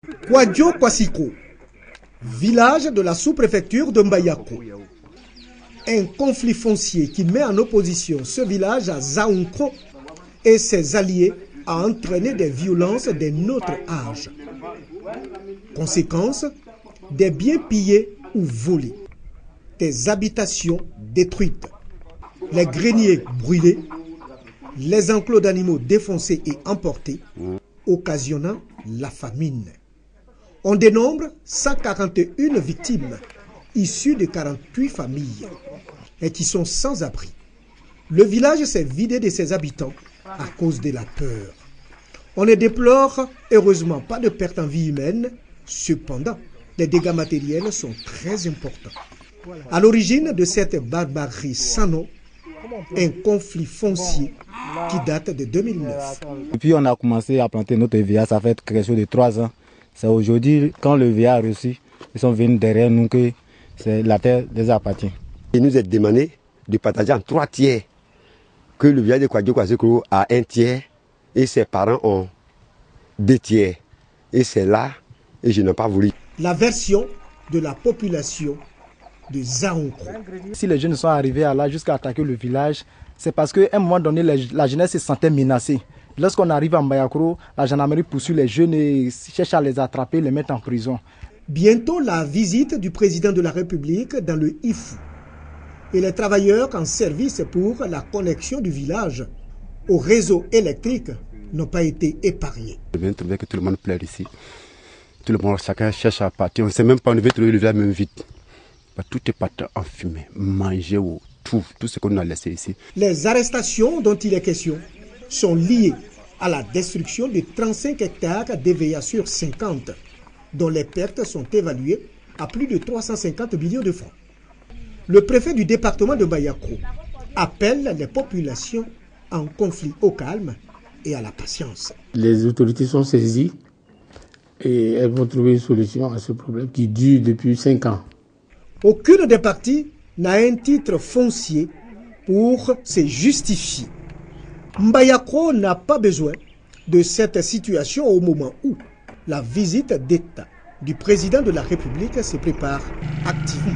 Kwadjo Kwasiko, village de la sous-préfecture de Mbayako. Un conflit foncier qui met en opposition ce village à Zaounkro et ses alliés a entraîné des violences d'un autre âge. Conséquence, des biens pillés ou volés, des habitations détruites, les greniers brûlés, les enclos d'animaux défoncés et emportés, occasionnant la famine. On dénombre 141 victimes issues de 48 familles et qui sont sans abri. Le village s'est vidé de ses habitants à cause de la peur. On ne déplore heureusement pas de pertes en vie humaine, cependant, les dégâts matériels sont très importants. À l'origine de cette barbarie sans nom, un conflit foncier qui date de 2009. Depuis on a commencé à planter notre VA, ça fait quelque chose de 3 ans. C'est aujourd'hui, quand le VA a reçu, ils sont venus derrière nous que la terre les appartient. Il nous est demandé de partager en 3 tiers, que le village de Kwadjo Kwasiko a 1 tiers et ses parents ont 2 tiers. Et c'est là, et je n'ai pas voulu. La version de la population de Zaounkro. Si les jeunes sont arrivés à là jusqu'à attaquer le village, c'est parce qu'à un moment donné, la jeunesse se sentait menacée. Lorsqu'on arrive à Mbayako, la gendarmerie poursuit les jeunes et cherche à les attraper, les mettre en prison. Bientôt la visite du président de la République dans le IFU et les travailleurs en service pour la connexion du village au réseau électrique n'ont pas été épargnés. Je viens de trouver que tout le monde pleure ici. Tout le monde, chacun cherche à partir. On ne sait même pas, on devait trouver le village même vite. Tout est parti en fumée, manger ou tout ce qu'on a laissé ici. Les arrestations dont il est question sont liées à la destruction de 35 hectares d'EVA sur 50, dont les pertes sont évaluées à plus de 350 millions de francs. Le préfet du département de Mbayako appelle les populations en conflit au calme et à la patience. Les autorités sont saisies et elles vont trouver une solution à ce problème qui dure depuis 5 ans. Aucune des parties n'a un titre foncier pour se justifier. Mbayako n'a pas besoin de cette situation au moment où la visite d'État du président de la République se prépare activement.